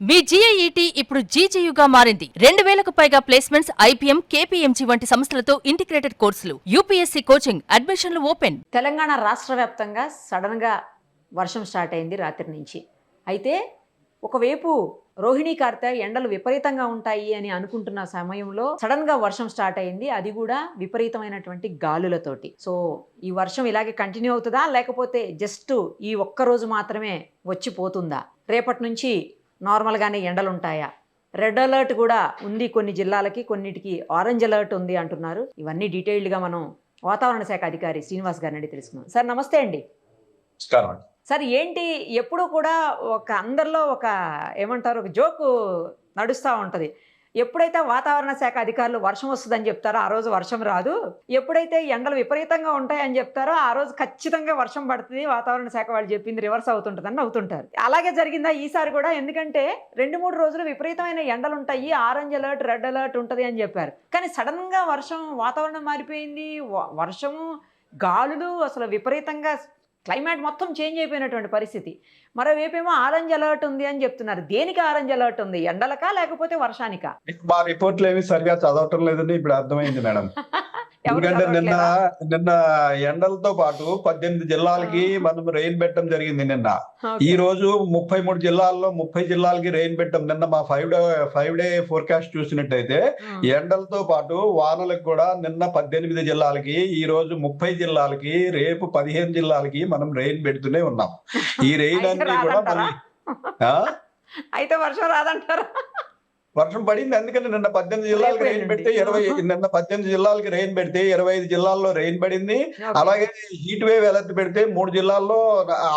మీ GIET ఇప్పుడు GGUగా మారింది. 2000కు పైగా ప్లేస్మెంట్స్, IPM, KPMG వంటి సంస్థలతో ఇంటిగ్రేటెడ్ కోర్సులు. UPSC కోచింగ్, అడ్మిషన్లు ఓపెన్. తెలంగాణ రాష్ట్ర వ్యాప్తంగా సడన్గా వర్షం స్టార్ట్ అయింది రాత్రి నుంచి. అయితే ఒకవైపు రోహిణీ కార్తె ఎండలు విపరీతంగా ఉంటాయి అని అనుకుంటున్న సమయంలో సడన్గా వర్షం స్టార్ట్ అయింది. అది కూడా విపరీతమైనటువంటి గాలులతోటి. సో ఈ వర్షం ఇలాగే కంటిన్యూ అవుతుందా, లేకపోతే జస్ట్ ఈ ఒక్క రోజు మాత్రమే వచ్చిపోతుందా? రేపటి నుంచి నార్మల్గానే ఎండలు ఉంటాయా? రెడ్ అలర్ట్ కూడా ఉంది కొన్ని జిల్లాలకి, కొన్నిటికి ఆరెంజ్ అలర్ట్ ఉంది అంటున్నారు. ఇవన్నీ డీటెయిల్డ్గా మనం వాతావరణ శాఖ అధికారి శ్రీనివాస్ గారిని అడిగి తెలుసుకుందాం. సార్ నమస్తే అండి. సార్ ఏంటి, ఎప్పుడు కూడా ఒక అందరిలో ఒక ఏమంటారు, ఒక జోకు నడుస్తూ ఉంటుంది. ఎప్పుడైతే వాతావరణ శాఖ అధికారులు వర్షం వస్తుందని చెప్తారో ఆ రోజు వర్షం రాదు, ఎప్పుడైతే ఎండలు విపరీతంగా ఉంటాయని చెప్తారో ఆ రోజు ఖచ్చితంగా వర్షం పడుతుంది, వాతావరణ శాఖ వాళ్ళు చెప్పింది రివర్స్ అవుతుంటుందని అవుతుంటారు. అలాగే జరిగిందా ఈసారి కూడా? ఎందుకంటే 2-3 రోజులు విపరీతమైన ఎండలు ఉంటాయి, ఆరెంజ్ అలర్ట్, రెడ్ అలర్ట్ ఉంటుంది అని చెప్పారు. కానీ సడన్గా వర్షం, వాతావరణం మారిపోయింది, వర్షము, గాలులు, అసలు విపరీతంగా క్లైమేట్ మొత్తం చేంజ్ అయిపోయినటువంటి పరిస్థితి. మరోవైపేమో ఆరెంజ్ అలర్ట్ ఉంది అని చెప్తున్నారు. దేనికి ఆరెంజ్ అలర్ట్ ఉంది? ఎండలకా లేకపోతే వర్షానికా? మా రిపోర్ట్లు ఏమి సరిగా చదవటం లేదని ఇప్పుడు అర్థమైంది మేడం. ఎందుకంటే నిన్న ఎండలతో పాటు 18 జిల్లాలకి మనం రెయిన్ పెట్టడం జరిగింది. నిన్న ఈ రోజు 33 జిల్లాల్లో 30 జిల్లాలకి రెయిన్ పెట్టాం. నిన్న మా 5 డే ఫోర్కాస్ట్ చూసినట్టయితే ఎండలతో పాటు వానలకు కూడా నిన్న 18 జిల్లాలకి, ఈ రోజు 30 జిల్లాలకి, రేపు 15 జిల్లాలకి మనం రెయిన్ పెడుతూనే ఉన్నాం. ఈ రెయిన్ అన్ని కూడా మళ్ళీ అయితే వర్షం రాదంటారా? వర్షం పడింది. అందుకని నిన్న 18 జిల్లాలకు రెయిన్ పెడితే 18 జిల్లాలకి రెయిన్ పెడితే 25 జిల్లాల్లో రెయిన్ పడింది. అలాగే హీట్ వేవ్ అలర్ట్ పెడితే 3 జిల్లాల్లో,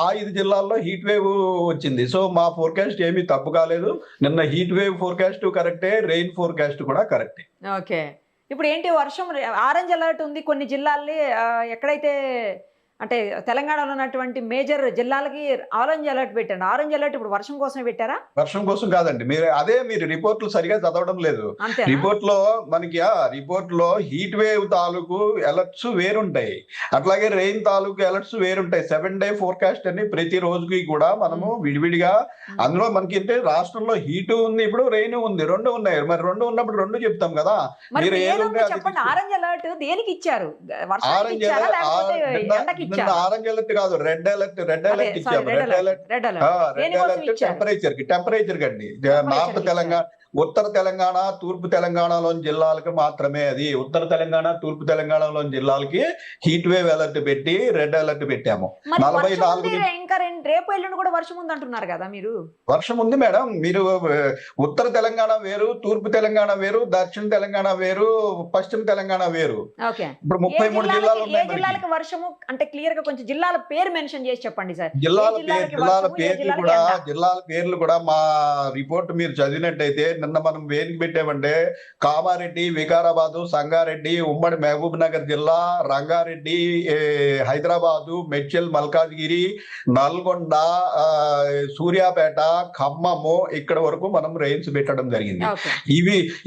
5 జిల్లాల్లో హీట్ వేవ్ వచ్చింది. సో మా ఫోర్కాస్ట్ ఏమీ తప్పు కాలేదు. నిన్న హీట్ వేవ్ ఫోర్కాస్ట్ కరెక్టే, రెయిన్ ఫోర్కాస్ట్ కూడా కరెక్టే. ఓకే, ఇప్పుడు ఏంటి వర్షం ఆరెంజ్ అలర్ట్ ఉంది కొన్ని జిల్లాల్ని, ఎక్కడైతే అంటే తెలంగాణలో ఉన్నటువంటి మేజర్ జిల్లాలకి ఆరెంజ్ అలర్ట్ పెట్టండి. ఆరెంజ్ అలర్ట్ ఇప్పుడు వర్షం కోసమే పెట్టారా? వర్షం కోసం కాదండి, మీరు రిపోర్ట్లు సరిగా చదవడం లేదు. రిపోర్ట్ లో హీట్ వేవ్ తాలూకు అలర్ట్స్ వేరుంటాయి, అట్లాగే రెయిన్ తాలూకు అలర్ట్స్ వేరుంటాయి. 7 డే ఫోర్కాస్ట్ అని ప్రతి రోజుకి కూడా మనము విడివిడిగా, అందులో మనకి అంటే రాష్ట్రంలో హీట్ ఉంది, ఇప్పుడు రెయిన్ ఉంది, 2 ఉన్నాయి. మరి 2 ఉన్నప్పుడు 2 చెప్తాం కదా. మీరు చెప్పండి, ఆరెంజ్ అలర్ట్ దేనికి ఇచ్చారు? నిన్న ఆరెంజ్ అలర్ట్ కాదు, రెడ్ అలర్ట్ ఇచ్చాము. రెడ్ అలర్ట్ టెంపరేచర్ కండి. నార్త్ తెలంగాణ, ఉత్తర తెలంగాణ, తూర్పు తెలంగాణలోని జిల్లాలకు మాత్రమే అది. ఉత్తర తెలంగాణ, తూర్పు తెలంగాణలోని జిల్లాలకి హీట్ వేవ్ అలర్ట్ పెట్టి రెడ్ అలర్ట్ పెట్టాము. 44 ఇంకా రేపు ఎల్లుండి కూడా వర్షం ఉంది అంటున్నారు కదా మీరు? వర్షం ఉంది మేడం. మీరు ఉత్తర తెలంగాణ వేరు, తూర్పు తెలంగాణ వేరు, దక్షిణ తెలంగాణ వేరు, పశ్చిమ తెలంగాణ వేరు. ఇప్పుడు 33 జిల్లాలు ఉన్నాయి. జిల్లాలకు వర్షము అంటే క్లియర్ గా కొంచెం జిల్లాల పేరు మెన్షన్ చేసి చెప్పండి సార్. జిల్లాల పేర్లు కూడా మా రిపోర్ట్ మీరు చదివినట్టయితే, నిన్న మనం వేనికి పెట్టామంటే కామారెడ్డి, వికారాబాదు, సంగారెడ్డి, ఉమ్మడి మహబూబ్ నగర్ జిల్లా, రంగారెడ్డి, హైదరాబాదు, మెడ్చల్, మల్కాజ్గిరి, నల్గొండ, సూర్యాపేట, ఖమ్మము, ఇక్కడ వరకు మనం రెయిన్స్ పెట్టడం జరిగింది.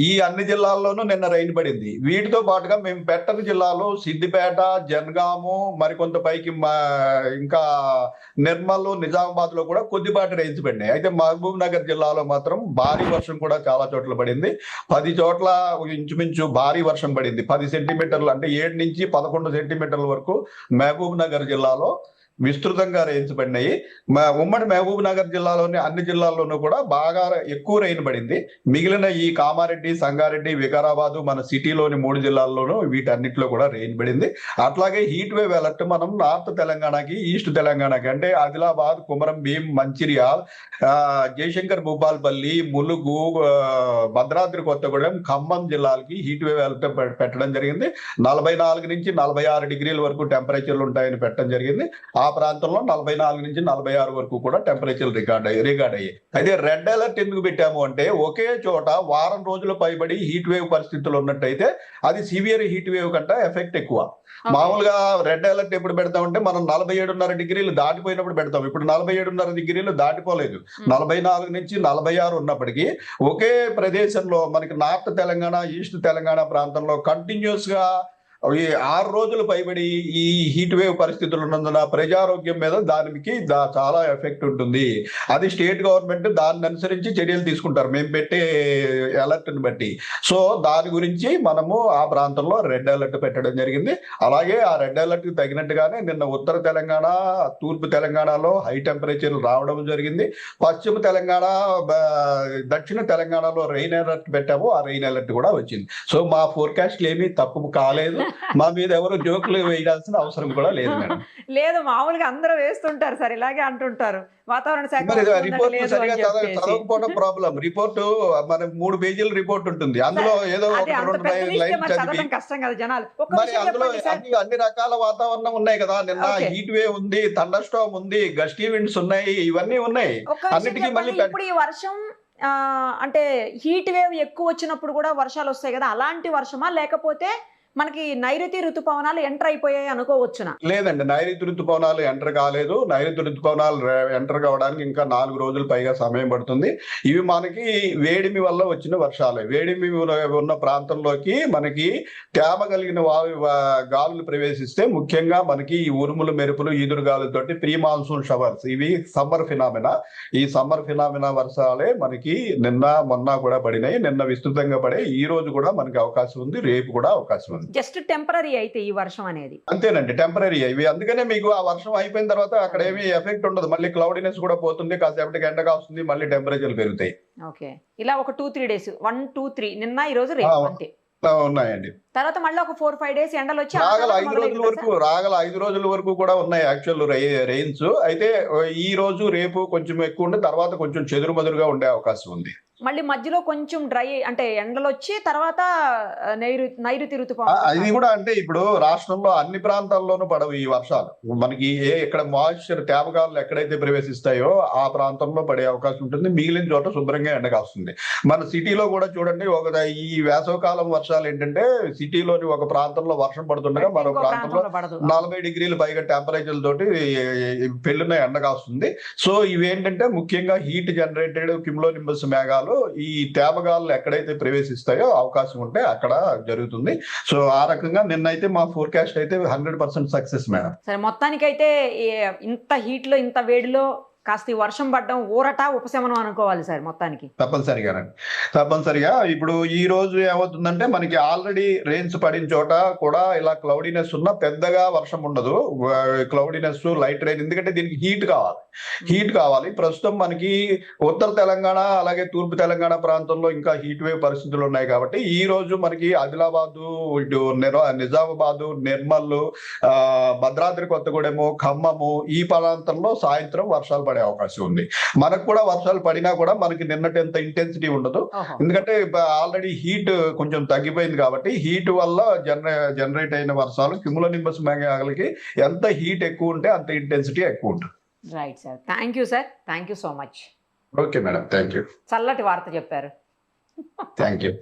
ఈ అన్ని జిల్లాల్లోనూ నిన్న రెయిన్ పడింది. వీటితో పాటుగా మేము పెట్టని జిల్లాలో సిద్దిపేట, జనగాము, మరికొంత పైకి ఇంకా నిర్మల్, నిజామాబాద్ లో కూడా కొద్దిపాటి రెయిన్స్ పడినాయి. అయితే మహబూబ్ నగర్ జిల్లాలో మాత్రం భారీ వర్షం కూడా చాలా చోట్ల పడింది. 10 చోట్ల ఇంచుమించు భారీ వర్షం పడింది. 10 సెంటీమీటర్లు అంటే 7 నుంచి 11 సెంటీమీటర్ల వరకు మహబూబ్ నగర్ జిల్లాలో విస్తృతంగా రెయిన్స్ పడినాయి. ఉమ్మడి మహబూబ్ నగర్ జిల్లాలోని అన్ని జిల్లాల్లోనూ కూడా బాగా ఎక్కువ రెయిన్ పడింది. మిగిలిన ఈ కామారెడ్డి, సంగారెడ్డి, వికారాబాదు, మన సిటీలోని 3 జిల్లాల్లోనూ వీటన్నిటిలో కూడా రెయిన్ పడింది. అట్లాగే హీట్ వేవ్ అలర్ట్ మనం నార్త్ తెలంగాణకి, ఈస్ట్ తెలంగాణకి అంటే ఆదిలాబాద్, కుమరం భీం, మంచిర్యాల్, జయశంకర్ భూపాల్పల్లి, ములుగు, భద్రాద్రి కొత్తగూడెం, ఖమ్మం జిల్లాలకి హీట్ వేవ్ అలర్ట్ పెట్టడం జరిగింది. 44 నుంచి 46 డిగ్రీల వరకు టెంపరేచర్లు ఉంటాయని పెట్టడం జరిగింది. ఆ ప్రాంతంలో 44 నుంచి 46 వరకు కూడా టెంపరేచర్ రికార్డ్ అయ్యాయి. అయితే రెడ్ అలర్ట్ ఎందుకు పెట్టాము అంటే, ఒకే చోట వారం రోజుల పైబడి హీట్ వేవ్ పరిస్థితులు ఉన్నట్టయితే అది సివియర్ హీట్ వేవ్ కంటే ఎఫెక్ట్ ఎక్కువ. మామూలుగా రెడ్ అలర్ట్ ఎప్పుడు పెడతామంటే మనం 47.5 డిగ్రీలు దాటిపోయినప్పుడు పెడతాం. ఇప్పుడు 47.5 డిగ్రీలు దాటిపోలేదు. 44 నుంచి 46 ఉన్నప్పటికీ ఒకే ప్రదేశంలో మనకి నార్త్ తెలంగాణ, ఈస్ట్ తెలంగాణ ప్రాంతంలో కంటిన్యూస్ గా ఈ 6 రోజులు పైబడి ఈ హీట్ వేవ్ పరిస్థితులు ఉన్నందున ప్రజారోగ్యం మీద దానికి చాలా ఎఫెక్ట్ ఉంటుంది. అది స్టేట్ గవర్నమెంట్ దాన్ని అనుసరించి చర్యలు తీసుకుంటారు మేము పెట్టే అలర్ట్ ని బట్టి. సో దాని గురించి మనము ఆ ప్రాంతంలో రెడ్ అలర్ట్ పెట్టడం జరిగింది. అలాగే ఆ రెడ్ అలర్ట్ కి తగినట్టుగానే నిన్న ఉత్తర తెలంగాణ, తూర్పు తెలంగాణలో హై టెంపరేచర్లు రావడం జరిగింది. పశ్చిమ తెలంగాణ, దక్షిణ తెలంగాణలో రెయిన్ అలర్ట్ పెట్టాము, ఆ రెయిన్ అలర్ట్ కూడా వచ్చింది. సో మా ఫోర్కాస్ట్లు ఏమీ తప్పు కాలేదు. మా మీద ఎవరు జోకులు వేయాల్సిన అవసరం కూడా లేదు మేడం. లేదు, మామూలుగా అందరూ వేస్తుంటారు సార్, ఇలాగే అంటుంటారు వాతావరణ శాఖ రిపోర్ట్ సరిగా చదవకపోవడం ప్రాబ్లం. రిపోర్టు మనకు 3 పేజీల రిపోర్ట్ ఉంటుంది, అందులో ఏదో అదే అంత పెద్ద లిస్ట్ చదవడం కష్టం కదా జనాలు. మరి అందులో అన్ని రకాల వాతావరణం ఉన్నాయి కదా. నిన్న హీట్ వేవ్ ఉంది, థండర్ స్టార్మ్ ఉంది, గస్టీ విండ్స్ ఉన్నాయి, ఇవన్నీ ఉన్నాయి. అన్నిటికీ మళ్ళీ ఇప్పుడు ఈ వర్షం అంటే హీట్ వేవ్ ఎక్కువ వచ్చినప్పుడు కూడా వర్షాలు వస్తాయి కదా, అలాంటి వర్షమా లేకపోతే మనకి నైరుతి ఋతుపవనాలు ఎంటర్ అయిపోయాయి అనుకోవచ్చునా? లేదండి, నైరుతి ఋతుపవనాలు ఎంటర్ కాలేదు. నైరుతి ఋతుపవనాలు ఎంటర్ కావడానికి ఇంకా 4 రోజులు పైగా సమయం పడుతుంది. ఇవి మనకి వేడిమి వల్ల వచ్చిన వర్షాలే. వేడిమి ఉన్న ప్రాంతంలోకి మనకి తేమ కలిగిన గాలులు ప్రవేశిస్తే ముఖ్యంగా మనకి ఈ ఉరుములు, మెరుపులు, ఈదురు గాలులతోటి ప్రీ మాన్సూన్ షవర్స్, ఇవి సమ్మర్ ఫినామినా. ఈ సమ్మర్ ఫినామినా వర్షాలే మనకి నిన్న మొన్న కూడా పడినాయి. నిన్న విస్తృతంగా పడే, ఈ రోజు కూడా మనకి అవకాశం ఉంది, రేపు కూడా అవకాశం ఉంది. జస్ట్ టెంపరరీ అయితే ఈ వర్షం అనేది అంతేనండి, టెంపరరీ ఇవి. అందుకనే మీకు ఆ వర్షం అయిపోయిన తర్వాత అక్కడ ఏమీ ఎఫెక్ట్ ఉండదు. మళ్ళీ క్లౌడినెస్ కూడా పోతుంది, కాసేపటికి ఎండగా వస్తుంది, మళ్ళీ టెంపరేచర్లు పెరుగుతాయి. ఓకే, ఇలా ఒక 2-3 డేస్, 1-2-3 నిన్న ఈ రోజు రేపు అంతే ఉన్నాయండి. తర్వాత మళ్ళీ ఒక 4-5 డేస్ ఎండలు వచ్చి రాగల 5 రోజుల వరకు కూడా ఉన్నాయి యాక్చువల్ రెయిన్స్. అయితే ఈ రోజు రేపు కొంచెం ఎక్కువ ఉండే, తర్వాత కొంచెం చెదురుమదురుగా ఉండే అవకాశం ఉంది. మళ్ళీ మధ్యలో కొంచెం డ్రై అంటే ఎండలు వచ్చి తర్వాత నైరుతి ఋతుపవనం. ఇది కూడా అంటే ఇప్పుడు రాష్ట్రంలో అన్ని ప్రాంతాల్లోనూ పడవు ఈ వర్షాలు. మనకి ఎక్కడ మాయిశ్చర్ తేమగాలు ఎక్కడైతే ప్రవేశిస్తాయో ఆ ప్రాంతంలో పడే అవకాశం ఉంటుంది. మిగిలిన చోట శుభ్రంగా ఎండ కాస్తుంది. మన సిటీలో కూడా చూడండి, ఈ వేసవకాలం వర్షాలు ఏంటంటే సిటీలోని ఒక ప్రాంతంలో వర్షం పడుతుండగా మరో ప్రాంతంలో 40 డిగ్రీలు పైగా టెంపరేచర్ తోటి పెళ్ళిన ఎండ కాస్తుంది. సో ఇవేంటంటే ముఖ్యంగా హీట్ జనరేటెడ్ క్యుములోనింబస్ మేఘాలు ఈ తేమగాలు ఎక్కడైతే ప్రవేశిస్తాయో అవకాశం ఉంటే అక్కడ జరుగుతుంది. సో ఆ రకంగా నిన్నైతే మా ఫోర్కాస్ట్ అయితే 100% సక్సెస్ మేడం. సరే, మొత్తానికైతే ఇంత హీట్ లో, ఇంత వేడిలో కాస్త వర్షం పడడం ఊరట, ఉపశమనం అనుకోవాలి సార్ మొత్తానికి. తప్పనిసరిగా ఇప్పుడు ఈ రోజు ఏమవుతుందంటే మనకి ఆల్రెడీ రెయిన్స్ పడిన చోట కూడా ఇలా క్లౌడీనెస్ ఉన్న పెద్దగా వర్షం ఉండదు. క్లౌడీనెస్, లైట్ రెయిన్, ఎందుకంటే దీనికి హీట్ కావాలి. ప్రస్తుతం మనకి ఉత్తర తెలంగాణ అలాగే తూర్పు తెలంగాణ ప్రాంతంలో ఇంకా హీట్ వేవ్ పరిస్థితులు ఉన్నాయి కాబట్టి ఈ రోజు మనకి ఆదిలాబాదు, ఇటు నిజామాబాదు, నిర్మల్, భద్రాద్రి కొత్తగూడెము, ఖమ్మము ఈ ప్రాంతంలో సాయంత్రం వర్షాలు పడే అవకాశం ఉంది. మనకు కూడా వర్షాలు పడినా కూడా మనకి నిన్నటి ఇంటెన్సిటీ ఉండదు, ఎందుకంటే ఆల్రెడీ హీట్ కొంచెం తగ్గిపోయింది కాబట్టి. హీట్ వల్ల జనరేట్ అయిన వర్షాలు క్యుములోనింబస్ మేఘాలకి ఎంత హీట్ ఎక్కువ ఉంటే అంత ఇంటెన్సిటీ ఎక్కువ ఉంటుంది. Right sir, thank you sir, thank you so much. Okay madam, thank you. చల్లటి వార్త చెప్పారు. Thank you.